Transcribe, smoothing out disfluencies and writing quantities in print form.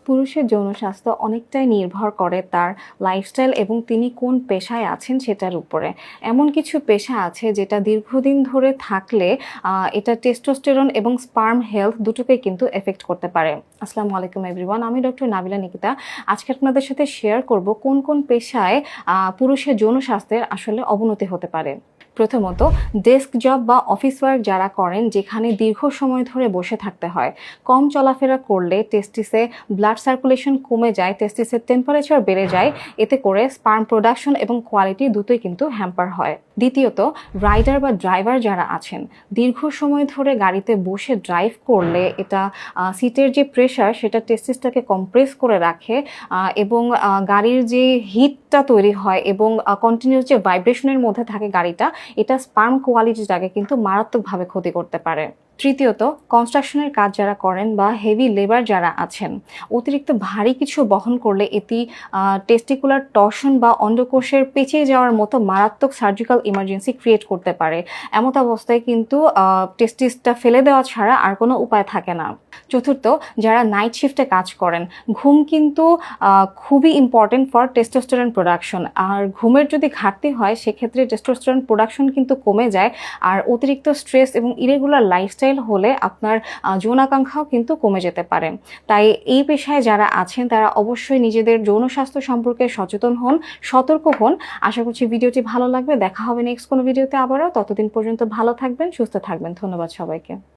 পুরুষের যৌন স্বাস্থ্য অনেকটাই নির্ভর করে তার লাইফস্টাইল এবং তিনি কোন পেশায় আছেন সেটার উপরে। এমন কিছু পেশা আছে যেটা দীর্ঘদিন ধরে থাকলে এটা টেস্টোস্টেরন এবং স্পার্ম হেলথ দুটোকেই কিন্তু এফেক্ট করতে পারে। আসসালামু আলাইকুম এভরিওয়ান, আমি ডক্টর নাবিলা নিকিতা। আজকে আপনাদের সাথে শেয়ার করব কোন কোন পেশায় পুরুষের যৌন স্বাস্থ্যের আসলে অবনতি হতে পারে। প্রথমত, ডেস্ক জব বা অফিস ওয়ার্ক যারা করেন, যেখানে দীর্ঘ সময় ধরে বসে থাকতে হয়। কম চলাফেরা করলে টেস্টিসে ব্লাড সার্কুলেশন কমে যায়, টেস্টিসের টেম্পারেচার বেড়ে যায়, এতে করে স্পার্ম প্রোডাকশন এবং কোয়ালিটি দুটোই কিন্তু হ্যাম্পার হয়। দ্বিতীয়ত, রাইডার বা ড্রাইভার যারা আছেন, দীর্ঘ সময় ধরে গাড়িতে বসে ড্রাইভ করলে এটা সিটের যে প্রেশার সেটা টেস্টিসটাকে কম্প্রেস করে রাখে এবং গাড়ির যে হিটটা তৈরি হয় এবং কন্টিনিউয়াস যে ভাইব্রেশনের মধ্যে থাকে গাড়িটা, এটা স্পার্ম কোয়ালিটিটাকে কিন্তু মারাত্মকভাবে ক্ষতি করতে পারে। তৃতীয়ত, কনস্ট্রাকশনের কাজ যারা করেন বা হেভি লেবার যারা আছেন, অতিরিক্ত ভারী কিছু বহন করলে এটি টেস্টিকুলার টর্শন বা অন্ডকোষের পেঁচিয়ে যাওয়ার মতো মারাত্মক সার্জিক্যাল ইমার্জেন্সি ক্রিয়েট করতে পারে। এমত অবস্থায় কিন্তু টেস্টিসটা ফেলে দেওয়া ছাড়া আর কোনো উপায় থাকে না। চতুর্থ, যারা নাইট শিফটে কাজ করেন, ঘুম কিন্তু খুবই ইম্পর্টেন্ট ফর টেস্টোস্টেরন প্রোডাকশন। আর ঘুমের যদি ঘাটতি হয় সেক্ষেত্রে টেস্টোস্টেরন প্রোডাকশন কিন্তু কমে যায়। আর অতিরিক্ত স্ট্রেস এবং ইরেগুলার লাইফস্টাইল হলে আপনার যৌনাকাঙ্ক্ষাও কিন্তু কমে যেতে পারে। তাই এই পেশায় যারা আছেন তারা অবশ্যই নিজেদের যৌন স্বাস্থ্য সম্পর্কে সচেতন হন, সতর্ক হন। আশা করছি ভিডিওটি ভালো লাগবে। দেখা হবে নেক্সট কোনো ভিডিওতে আবারও। ততদিন পর্যন্ত ভালো থাকবেন, সুস্থ থাকবেন। ধন্যবাদ সবাইকে।